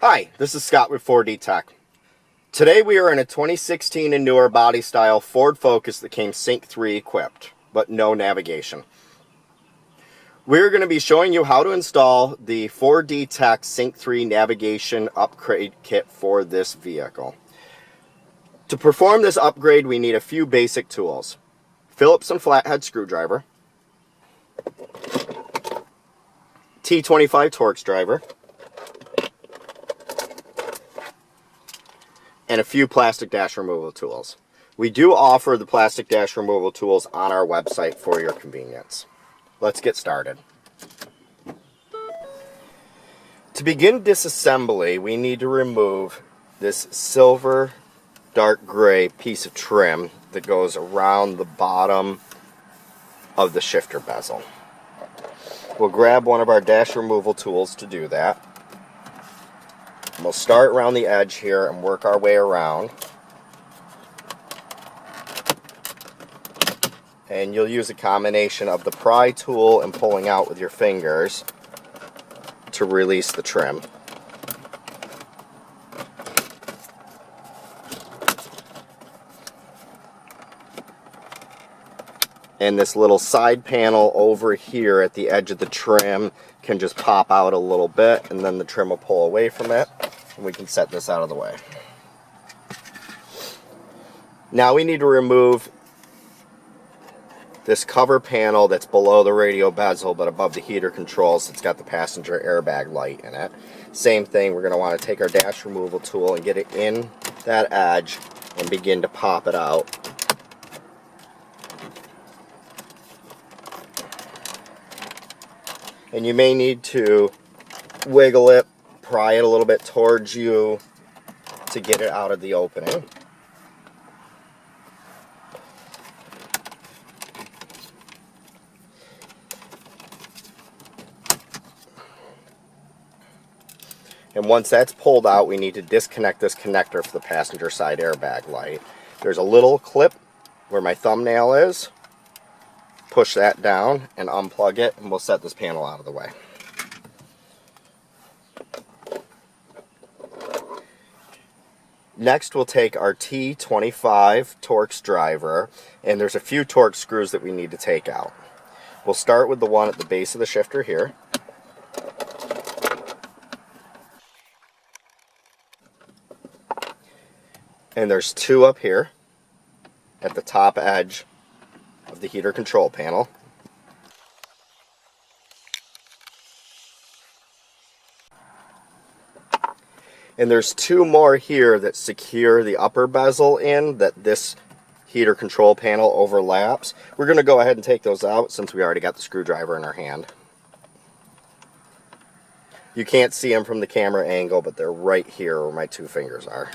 Hi, this is Scott with 4D Tech. Today we are in a 2016 and newer body style Ford Focus that came Sync 3 equipped, but no navigation. We're going to be showing you how to install the 4D Tech Sync 3 navigation upgrade kit for this vehicle. To perform this upgrade, we need a few basic tools. Phillips and flathead screwdriver, T25 Torx driver, and a few plastic dash removal tools. We do offer the plastic dash removal tools on our website for your convenience. Let's get started. To begin disassembly, we need to remove this silver dark gray piece of trim that goes around the bottom of the shifter bezel. We'll grab one of our dash removal tools to do that. We'll start around the edge here and work our way around. And you'll use a combination of the pry tool and pulling out with your fingers to release the trim. And this little side panel over here at the edge of the trim can just pop out a little bit, and then the trim will pull away from it, and we can set this out of the way. Now we need to remove this cover panel that's below the radio bezel but above the heater controls. It's got the passenger airbag light in it. Same thing, we're going to want to take our dash removal tool and get it in that edge and begin to pop it out. And you may need to wiggle it, pry it a little bit towards you to get it out of the opening. And once that's pulled out, we need to disconnect this connector for the passenger side airbag light. There's a little clip where my thumbnail is. Push that down and unplug it, and we'll set this panel out of the way. Next, we'll take our T25 Torx driver, and there's a few Torx screws that we need to take out. We'll start with the one at the base of the shifter here. And there's two up here at the top edge of the heater control panel. And there's two more here that secure the upper bezel in that this heater control panel overlaps. We're going to go ahead and take those out since we already got the screwdriver in our hand. You can't see them from the camera angle, but they're right here where my two fingers are.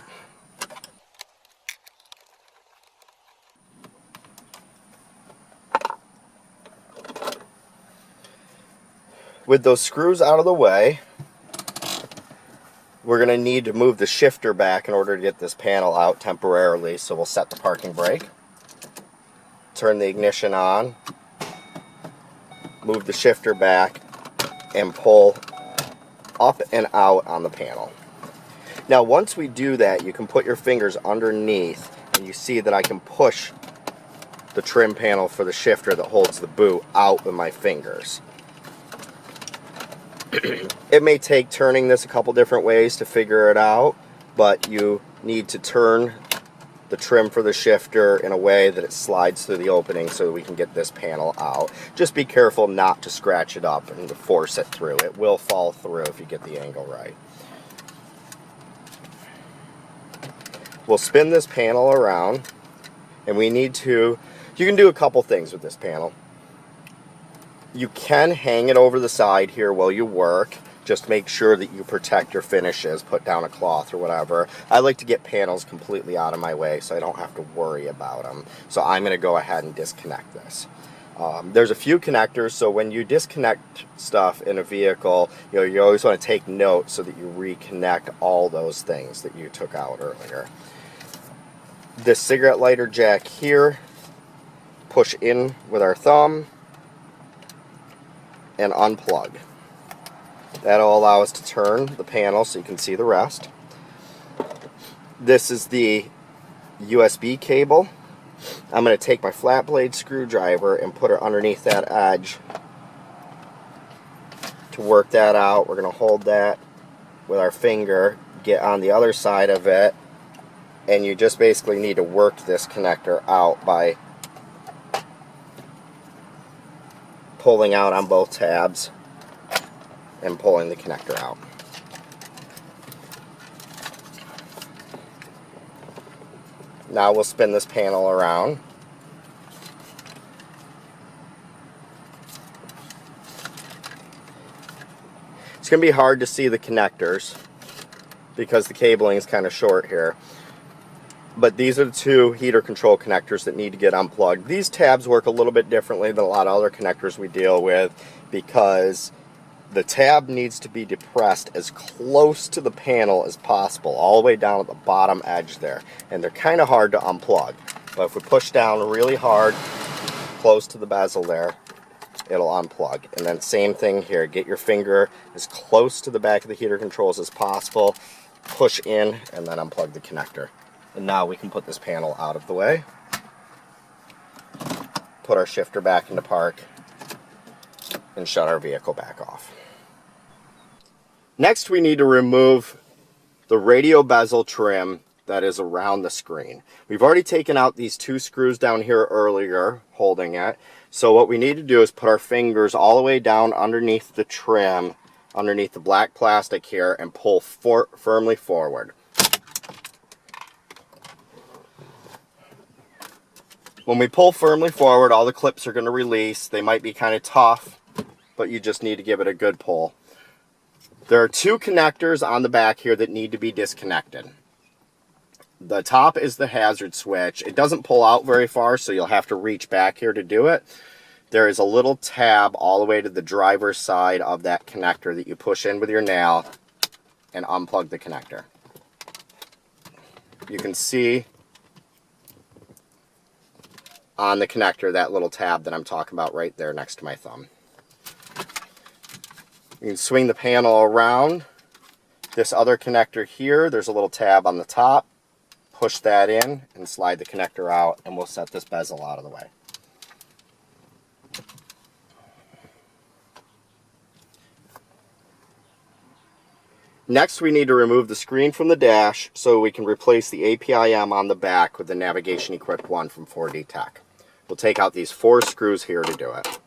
With those screws out of the way, we're going to need to move the shifter back in order to get this panel out temporarily. So we'll set the parking brake, turn the ignition on, move the shifter back, and pull up and out on the panel. Now once we do that, you can put your fingers underneath, and you see that I can push the trim panel for the shifter that holds the boot out with my fingers. It may take turning this a couple different ways to figure it out, but you need to turn the trim for the shifter in a way that it slides through the opening so that we can get this panel out. Just be careful not to scratch it up and to force it through. It will fall through if you get the angle right. We'll spin this panel around, and we need to, you can do a couple things with this panel. You can hang it over the side here while you work. Just make sure that you protect your finishes, put down a cloth or whatever. I like to get panels completely out of my way so I don't have to worry about them. So I'm going to go ahead and disconnect this. There's a few connectors, so when you disconnect stuff in a vehicle, you always want to take note so that you reconnect all those things that you took out earlier. This cigarette lighter jack here, push in with our thumb and unplug. That'll allow us to turn the panel so you can see the rest. This is the USB cable. I'm going to take my flat blade screwdriver and put it underneath that edge to work that out. We're going to hold that with our finger, get on the other side of it, and you just basically need to work this connector out by pulling out on both tabs and pulling the connector out. Now we'll spin this panel around. It's going to be hard to see the connectors because the cabling is kind of short here. But these are the two heater control connectors that need to get unplugged. These tabs work a little bit differently than a lot of other connectors we deal with because the tab needs to be depressed as close to the panel as possible, all the way down at the bottom edge there. And they're kind of hard to unplug. But if we push down really hard, close to the bezel there, it'll unplug. And then same thing here, get your finger as close to the back of the heater controls as possible, push in, and then unplug the connector. And now we can put this panel out of the way, put our shifter back into park, and shut our vehicle back off. Next, we need to remove the radio bezel trim that is around the screen. We've already taken out these two screws down here earlier, holding it. So what we need to do is put our fingers all the way down underneath the trim, underneath the black plastic here, and pull firmly forward. When we pull firmly forward, all the clips are going to release. They might be kind of tough, but you just need to give it a good pull. There are two connectors on the back here that need to be disconnected. The top is the hazard switch. It doesn't pull out very far, so you'll have to reach back here to do it. There is a little tab all the way to the driver's side of that connector that you push in with your nail and unplug the connector. You can see on the connector that little tab that I'm talking about right there next to my thumb. You can swing the panel around. This other connector here, there's a little tab on the top. Push that in and slide the connector out, and we'll set this bezel out of the way. Next, we need to remove the screen from the dash so we can replace the APIM on the back with the navigation equipped one from 4D Tech. We'll take out these 4 screws here to do it.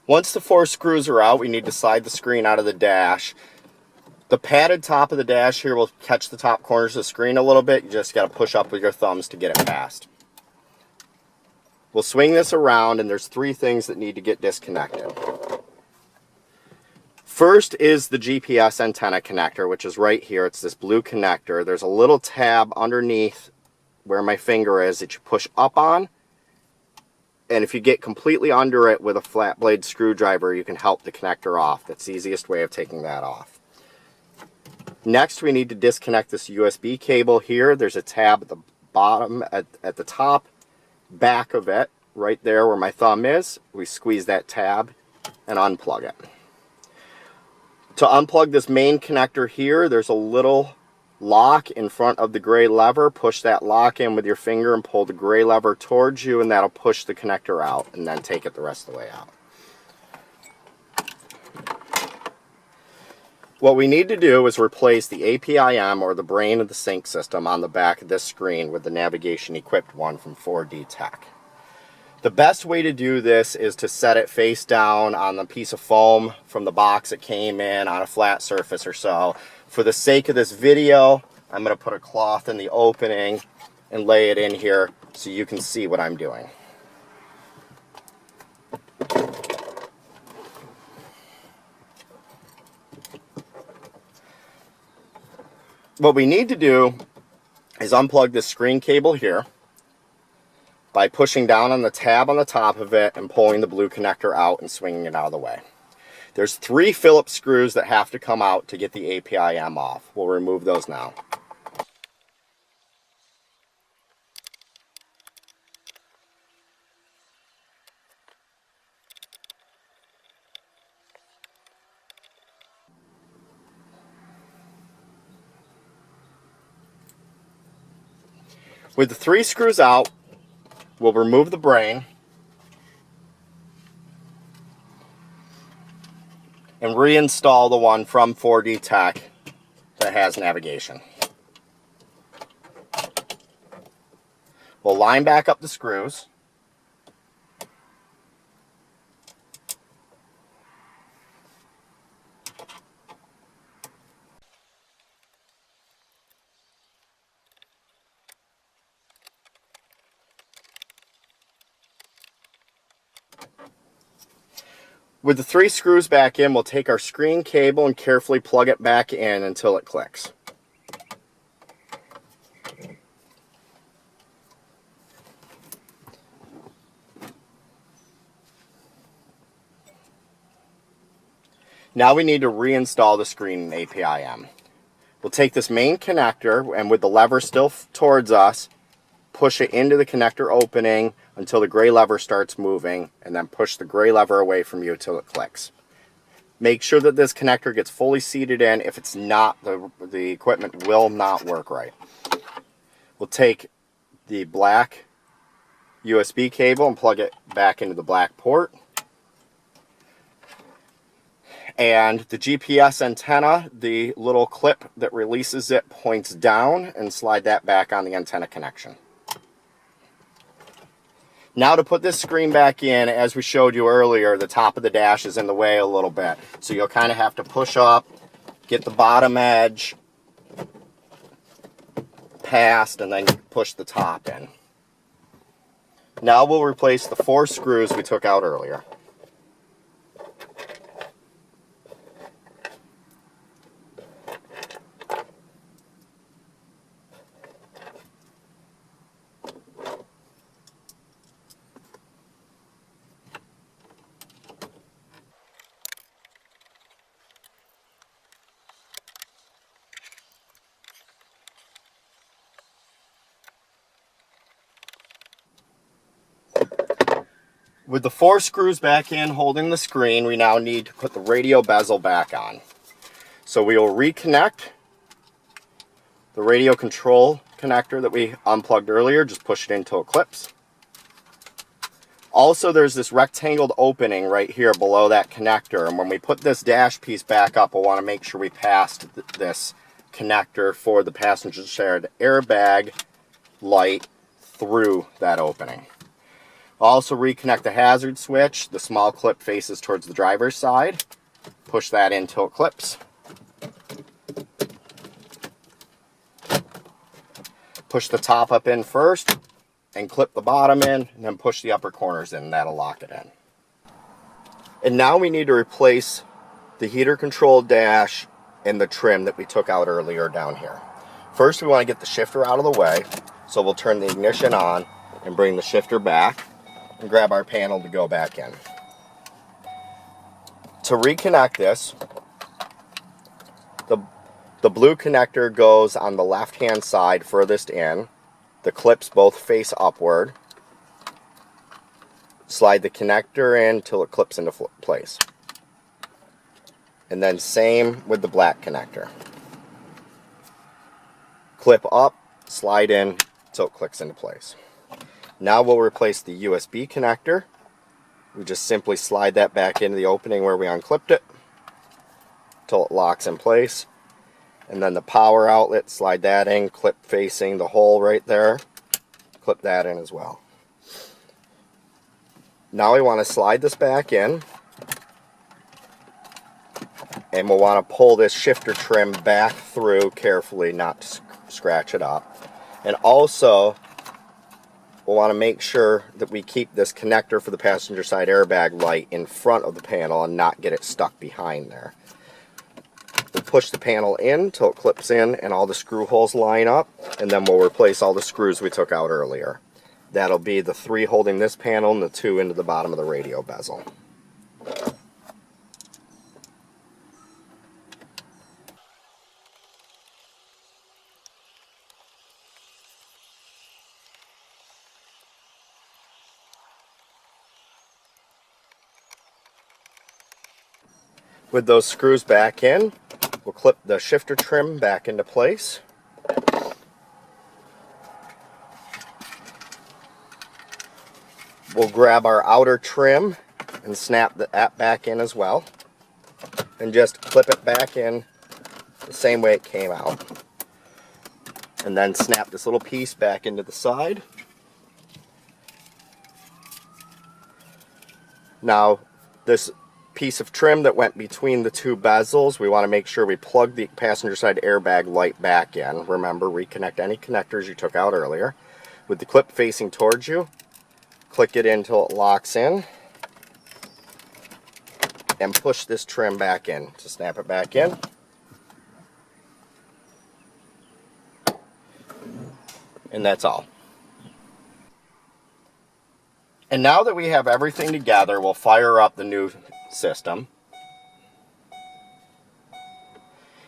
Once the 4 screws are out, we need to slide the screen out of the dash. The padded top of the dash here will catch the top corners of the screen a little bit. You just got to push up with your thumbs to get it past. We'll swing this around, and there's 3 things that need to get disconnected. First is the GPS antenna connector, which is right here. It's this blue connector. There's a little tab underneath where my finger is that you push up on. And if you get completely under it with a flat blade screwdriver, you can help the connector off. That's the easiest way of taking that off. Next, we need to disconnect this USB cable here. There's a tab at the bottom, at the top, back of it, right there where my thumb is. We squeeze that tab and unplug it. To unplug this main connector here, there's a little lock in front of the gray lever. Push that lock in with your finger and pull the gray lever towards you, and that'll push the connector out, and then take it the rest of the way out. What we need to do is replace the APIM, or the brain of the sync system, on the back of this screen with the navigation equipped one from 4D Tech. The best way to do this is to set it face down on the piece of foam from the box it came in on a flat surface or so. For the sake of this video, I'm going to put a cloth in the opening and lay it in here so you can see what I'm doing. What we need to do is unplug this screen cable here by pushing down on the tab on the top of it and pulling the blue connector out and swinging it out of the way. There's 3 Phillips screws that have to come out to get the APIM off. We'll remove those now. With the 3 screws out, we'll remove the brain and reinstall the one from 4D Tech that has navigation. We'll line back up the screws. With the 3 screws back in, we'll take our screen cable and carefully plug it back in until it clicks. Now we need to reinstall the screen in APIM. We'll take this main connector and with the lever still towards us, push it into the connector opening until the gray lever starts moving, and then push the gray lever away from you until it clicks. Make sure that this connector gets fully seated in. If it's not, the equipment will not work right. We'll take the black USB cable and plug it back into the black port. And the GPS antenna, the little clip that releases it points down, and slide that back on the antenna connection. Now to put this screen back in, as we showed you earlier, the top of the dash is in the way a little bit. So you'll kind of have to push up, get the bottom edge past, and then push the top in. Now we'll replace the 4 screws we took out earlier. With the 4 screws back in holding the screen, we now need to put the radio bezel back on. So we will reconnect the radio control connector that we unplugged earlier, just push it in until it clips. Also, there's this rectangled opening right here below that connector, and when we put this dash piece back up, we'll want to make sure we passed this connector for the passenger side airbag light through that opening. Also reconnect the hazard switch. The small clip faces towards the driver's side. Push that in until it clips. Push the top up in first and clip the bottom in, and then push the upper corners in, and that'll lock it in. And now we need to replace the heater control dash and the trim that we took out earlier down here. First, we want to get the shifter out of the way, so we'll turn the ignition on and bring the shifter back and grab our panel to go back in. To reconnect this, the blue connector goes on the left hand side furthest in. The clips both face upward. Slide the connector in till it clips into place. And then same with the black connector. Clip up, slide in till it clicks into place. Now we'll replace the USB connector. We just simply slide that back into the opening where we unclipped it till it locks in place. And then the power outlet, slide that in, clip facing the hole right there. Clip that in as well. Now we want to slide this back in. And we'll want to pull this shifter trim back through carefully, not to scratch it up. And also, we'll want to make sure that we keep this connector for the passenger side airbag light in front of the panel and not get it stuck behind there. We'll push the panel in until it clips in and all the screw holes line up, and then we'll replace all the screws we took out earlier. That'll be the 3 holding this panel and the 2 into the bottom of the radio bezel. With those screws back in, we'll clip the shifter trim back into place. We'll grab our outer trim and snap that back in as well. And just clip it back in the same way it came out. And then snap this little piece back into the side. Now, this piece of trim that went between the two bezels, we want to make sure we plug the passenger side airbag light back in. Remember, reconnect any connectors you took out earlier. With the clip facing towards you, click it in until it locks in, and push this trim back in to snap it back in. And that's all. And now that we have everything together, we'll fire up the new system.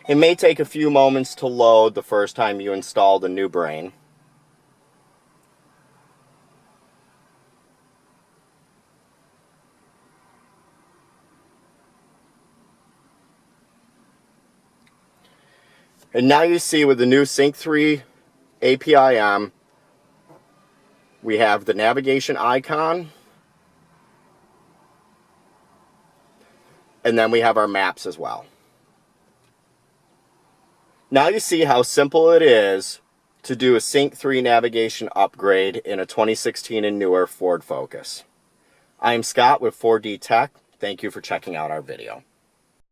It may take a few moments to load the first time you install the new brain. And now you see with the new Sync 3 APIM, we have the navigation icon, and then we have our maps as well. Now you see how simple it is to do a Sync 3 navigation upgrade in a 2016 and newer Ford Focus. I am Scott with 4D Tech. Thank you for checking out our video.